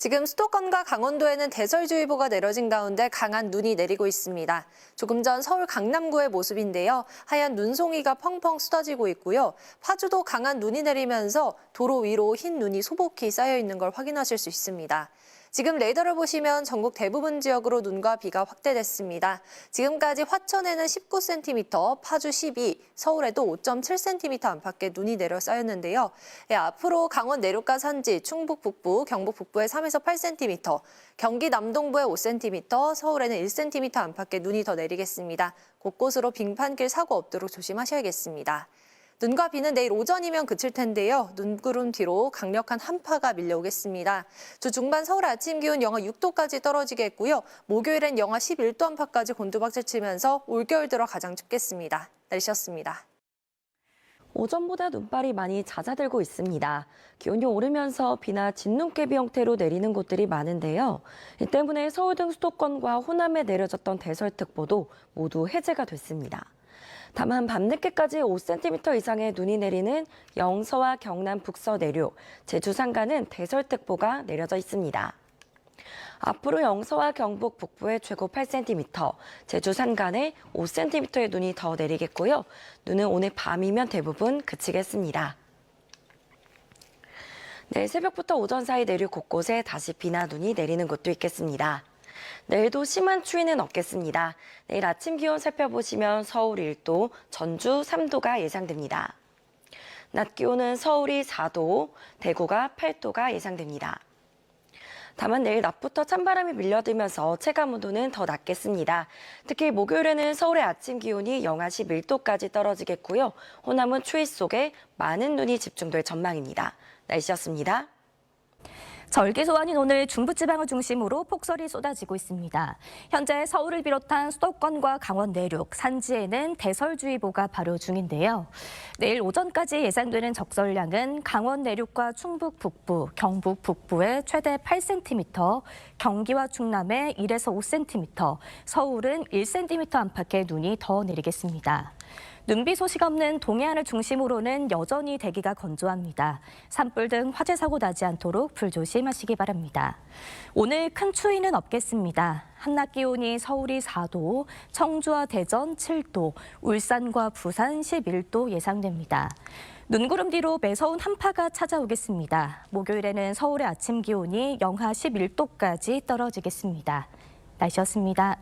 지금 수도권과 강원도에는 대설주의보가 내려진 가운데 강한 눈이 내리고 있습니다. 조금 전 서울 강남구의 모습인데요. 하얀 눈송이가 펑펑 쏟아지고 있고요. 파주도 강한 눈이 내리면서 도로 위로 흰 눈이 소복히 쌓여 있는 걸 확인하실 수 있습니다. 지금 레이더를 보시면 전국 대부분 지역으로 눈과 비가 확대됐습니다. 지금까지 화천에는 19cm, 파주 12, 서울에도 5.7cm 안팎의 눈이 내려 쌓였는데요. 앞으로 강원 내륙과 산지, 충북 북부, 경북 북부에 3에서 8cm, 경기 남동부에 5cm, 서울에는 1cm 안팎의 눈이 더 내리겠습니다. 곳곳으로 빙판길 사고 없도록 조심하셔야겠습니다. 눈과 비는 내일 오전이면 그칠 텐데요. 눈구름 뒤로 강력한 한파가 밀려오겠습니다. 주 중반 서울 아침 기온 영하 6도까지 떨어지겠고요. 목요일엔 영하 11도 안팎까지 곤두박질 치면서 올겨울 들어 가장 춥겠습니다. 날씨였습니다. 오전보다 눈발이 많이 잦아들고 있습니다. 기온이 오르면서 비나 진눈깨비 형태로 내리는 곳들이 많은데요. 이 때문에 서울 등 수도권과 호남에 내려졌던 대설특보도 모두 해제가 됐습니다. 다만 밤늦게까지 5cm 이상의 눈이 내리는 영서와 경남 북서 내륙, 제주 산간은 대설특보가 내려져 있습니다. 앞으로 영서와 경북 북부에 최고 8cm, 제주 산간에 5cm의 눈이 더 내리겠고요. 눈은 오늘 밤이면 대부분 그치겠습니다. 내일 새벽부터 오전 사이 내륙 곳곳에 다시 비나 눈이 내리는 곳도 있겠습니다. 내일도 심한 추위는 없겠습니다. 내일 아침 기온 살펴보시면 서울 1도, 전주 3도가 예상됩니다. 낮 기온은 서울이 4도, 대구가 8도가 예상됩니다. 다만 내일 낮부터 찬바람이 밀려들면서 체감온도는 더 낮겠습니다. 특히 목요일에는 서울의 아침 기온이 영하 11도까지 떨어지겠고요. 호남은 추위 속에 많은 눈이 집중될 전망입니다. 날씨였습니다. 절기 소환인 오늘 중부지방을 중심으로 폭설이 쏟아지고 있습니다. 현재 서울을 비롯한 수도권과 강원 내륙, 산지에는 대설주의보가 발효 중인데요. 내일 오전까지 예상되는 적설량은 강원 내륙과 충북 북부, 경북 북부에 최대 8cm, 경기와 충남에 1에서 5cm, 서울은 1cm 안팎의 눈이 더 내리겠습니다. 눈비 소식 없는 동해안을 중심으로는 여전히 대기가 건조합니다. 산불 등 화재 사고 나지 않도록 불조심하시기 바랍니다. 오늘 큰 추위는 없겠습니다. 한낮 기온이 서울이 4도, 청주와 대전 7도, 울산과 부산 11도 예상됩니다. 눈구름 뒤로 매서운 한파가 찾아오겠습니다. 목요일에는 서울의 아침 기온이 영하 11도까지 떨어지겠습니다. 날씨였습니다.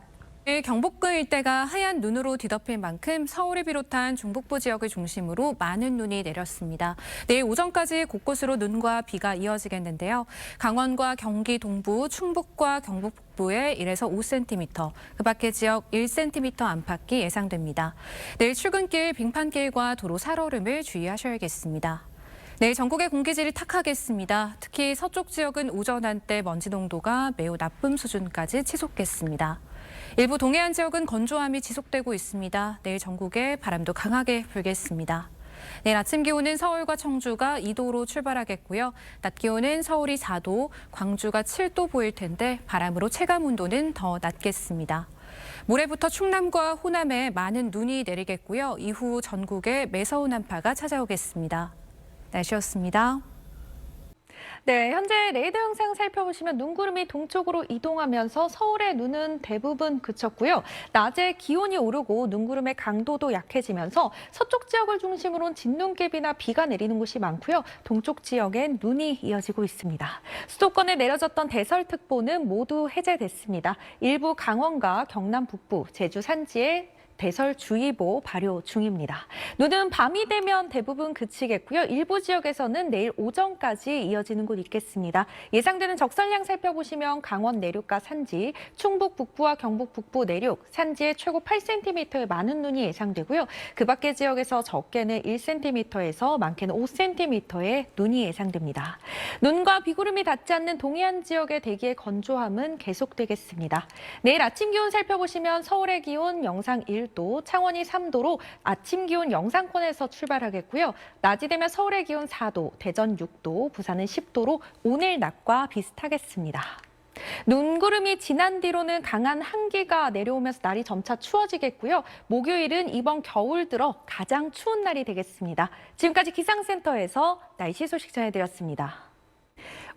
경북도 일대가 하얀 눈으로 뒤덮일 만큼 서울을 비롯한 중북부 지역을 중심으로 많은 눈이 내렸습니다. 내일 오전까지 곳곳으로 눈과 비가 이어지겠는데요. 강원과 경기 동부, 충북과 경북 북부에 1에서 5cm, 그 밖의 지역 1cm 안팎이 예상됩니다. 내일 출근길, 빙판길과 도로 살얼음을 주의하셔야겠습니다. 내일 전국의 공기질이 탁하겠습니다. 특히 서쪽 지역은 오전 한때 먼지 농도가 매우 나쁨 수준까지 치솟겠습니다. 일부 동해안 지역은 건조함이 지속되고 있습니다. 내일 전국에 바람도 강하게 불겠습니다. 내일 아침 기온은 서울과 청주가 2도로 출발하겠고요. 낮 기온은 서울이 4도, 광주가 7도 보일 텐데 바람으로 체감 온도는 더 낮겠습니다. 모레부터 충남과 호남에 많은 눈이 내리겠고요. 이후 전국에 매서운 한파가 찾아오겠습니다. 날씨였습니다. 네, 현재 레이더 영상 살펴보시면 눈구름이 동쪽으로 이동하면서 서울의 눈은 대부분 그쳤고요. 낮에 기온이 오르고 눈구름의 강도도 약해지면서 서쪽 지역을 중심으로 진눈깨비나 비가 내리는 곳이 많고요. 동쪽 지역엔 눈이 이어지고 있습니다. 수도권에 내려졌던 대설특보는 모두 해제됐습니다. 일부 강원과 경남 북부, 제주 산지에 대설주의보 발효 중입니다. 눈은 밤이 되면 대부분 그치겠고요. 일부 지역에서는 내일 오전까지 이어지는 곳 있겠습니다. 예상되는 적설량 살펴보시면 강원 내륙과 산지, 충북 북부와 경북 북부 내륙, 산지에 최고 8cm의 많은 눈이 예상되고요. 그 밖의 지역에서 적게는 1cm에서 많게는 5cm의 눈이 예상됩니다. 눈과 비구름이 닿지 않는 동해안 지역의 대기의 건조함은 계속되겠습니다. 내일 아침 기온 살펴보시면 서울의 기온 영상 1도, 창원이 3도로 아침 기온 영상권에서 출발하겠고요. 낮이 되면 서울의 기온 4도, 대전 6도, 부산은 10도로 오늘 낮과 비슷하겠습니다. 눈구름이 지난 뒤로는 강한 한기가 내려오면서 날이 점차 추워지겠고요. 목요일은 이번 겨울 들어 가장 추운 날이 되겠습니다. 지금까지 기상센터에서 날씨 소식 전해드렸습니다.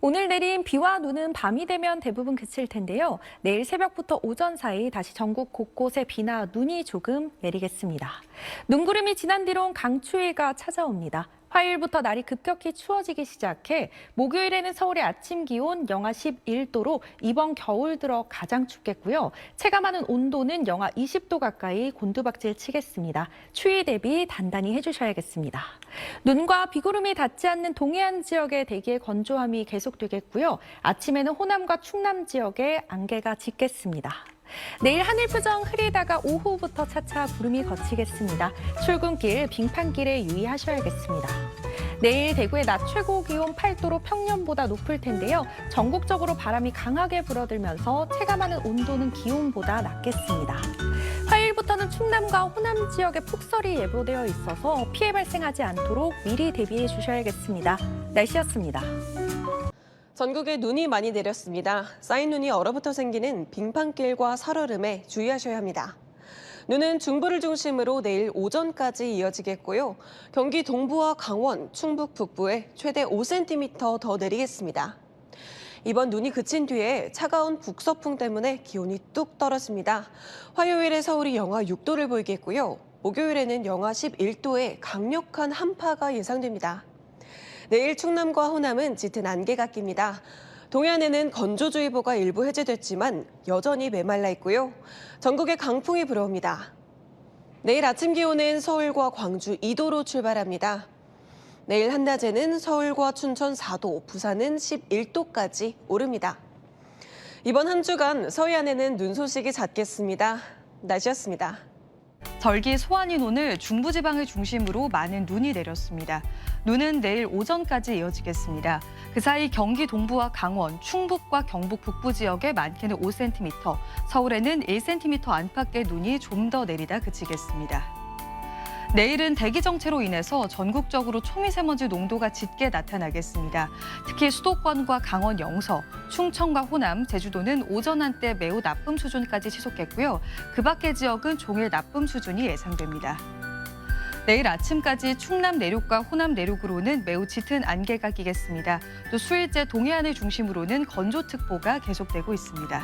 오늘 내린 비와 눈은 밤이 되면 대부분 그칠 텐데요. 내일 새벽부터 오전 사이 다시 전국 곳곳에 비나 눈이 조금 내리겠습니다. 눈구름이 지난 뒤론 강추위가 찾아옵니다. 화요일부터 날이 급격히 추워지기 시작해 목요일에는 서울의 아침 기온 영하 11도로 이번 겨울 들어 가장 춥겠고요. 체감하는 온도는 영하 20도 가까이 곤두박질 치겠습니다. 추위 대비 단단히 해주셔야겠습니다. 눈과 비구름이 닿지 않는 동해안 지역의 대기의 건조함이 계속되겠고요. 아침에는 호남과 충남 지역에 안개가 짙겠습니다. 내일 하늘 표정 흐리다가 오후부터 차차 구름이 걷히겠습니다. 출근길, 빙판길에 유의하셔야겠습니다. 내일 대구의 낮 최고 기온 8도로 평년보다 높을 텐데요. 전국적으로 바람이 강하게 불어들면서 체감하는 온도는 기온보다 낮겠습니다. 화요일부터는 충남과 호남 지역에 폭설이 예보되어 있어서 피해 발생하지 않도록 미리 대비해 주셔야겠습니다. 날씨였습니다. 전국에 눈이 많이 내렸습니다. 쌓인 눈이 얼어붙어 생기는 빙판길과 살얼음에 주의하셔야 합니다. 눈은 중부를 중심으로 내일 오전까지 이어지겠고요. 경기 동부와 강원, 충북 북부에 최대 5cm 더 내리겠습니다. 이번 눈이 그친 뒤에 차가운 북서풍 때문에 기온이 뚝 떨어집니다. 화요일에 서울이 영하 6도를 보이겠고요. 목요일에는 영하 11도의 강력한 한파가 예상됩니다. 내일 충남과 호남은 짙은 안개가 낍니다. 동해안에는 건조주의보가 일부 해제됐지만 여전히 메말라 있고요. 전국에 강풍이 불어옵니다. 내일 아침 기온은 서울과 광주 2도로 출발합니다. 내일 한낮에는 서울과 춘천 4도, 부산은 11도까지 오릅니다. 이번 한 주간 서해안에는 눈 소식이 잦겠습니다. 날씨였습니다. 절기 소환인 오늘 중부지방을 중심으로 많은 눈이 내렸습니다. 눈은 내일 오전까지 이어지겠습니다. 그 사이 경기 동부와 강원, 충북과 경북 북부 지역에 많게는 5cm, 서울에는 1cm 안팎의 눈이 좀 더 내리다 그치겠습니다. 내일은 대기 정체로 인해서 전국적으로 초미세먼지 농도가 짙게 나타나겠습니다. 특히 수도권과 강원 영서, 충청과 호남, 제주도는 오전 한때 매우 나쁨 수준까지 치솟겠고요. 그 밖의 지역은 종일 나쁨 수준이 예상됩니다. 내일 아침까지 충남 내륙과 호남 내륙으로는 매우 짙은 안개가 끼겠습니다. 또 수일째 동해안을 중심으로는 건조특보가 계속되고 있습니다.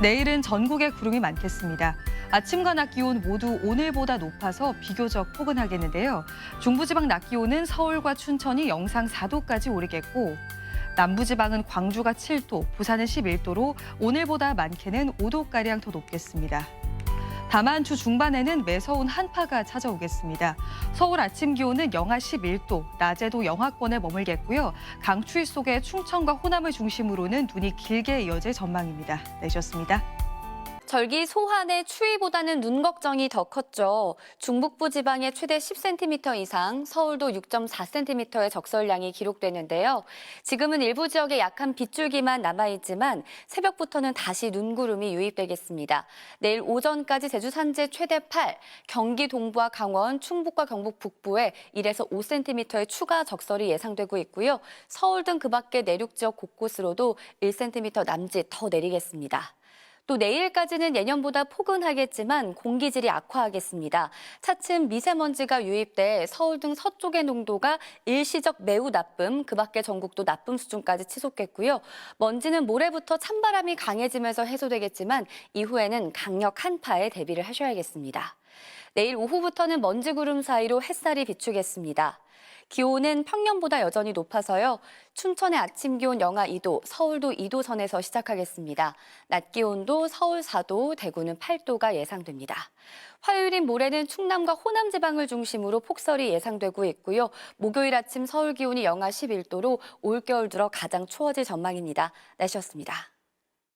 내일은 전국에 구름이 많겠습니다. 아침과 낮 기온 모두 오늘보다 높아서 비교적 포근하겠는데요. 중부지방 낮 기온은 서울과 춘천이 영상 4도까지 오르겠고 남부지방은 광주가 7도, 부산은 11도로 오늘보다 많게는 5도가량 더 높겠습니다. 다만 주 중반에는 매서운 한파가 찾아오겠습니다. 서울 아침 기온은 영하 11도, 낮에도 영하권에 머물겠고요. 강추위 속에 충청과 호남을 중심으로는 눈이 길게 이어질 전망입니다. 내셨습니다. 절기 소환의 추위보다는 눈 걱정이 더 컸죠. 중북부 지방에 최대 10cm 이상, 서울도 6.4cm의 적설량이 기록되는데요. 지금은 일부 지역에 약한 빗줄기만 남아있지만 새벽부터는 다시 눈구름이 유입되겠습니다. 내일 오전까지 제주 산지 최대 8, 경기 동부와 강원, 충북과 경북 북부에 1에서 5cm의 추가 적설이 예상되고 있고요. 서울 등 그 밖의 내륙 지역 곳곳으로도 1cm 남짓 더 내리겠습니다. 또 내일까지는 예년보다 포근하겠지만 공기질이 악화하겠습니다. 차츰 미세먼지가 유입돼 서울 등 서쪽의 농도가 일시적 매우 나쁨, 그 밖의 전국도 나쁨 수준까지 치솟겠고요. 먼지는 모레부터 찬바람이 강해지면서 해소되겠지만 이후에는 강력 한파에 대비를 하셔야겠습니다. 내일 오후부터는 먼지 구름 사이로 햇살이 비추겠습니다. 기온은 평년보다 여전히 높아서요. 춘천의 아침 기온 영하 2도, 서울도 2도 선에서 시작하겠습니다. 낮 기온도 서울 4도, 대구는 8도가 예상됩니다. 화요일인 모레는 충남과 호남 지방을 중심으로 폭설이 예상되고 있고요. 목요일 아침 서울 기온이 영하 11도로 올겨울 들어 가장 추워질 전망입니다. 날씨였습니다.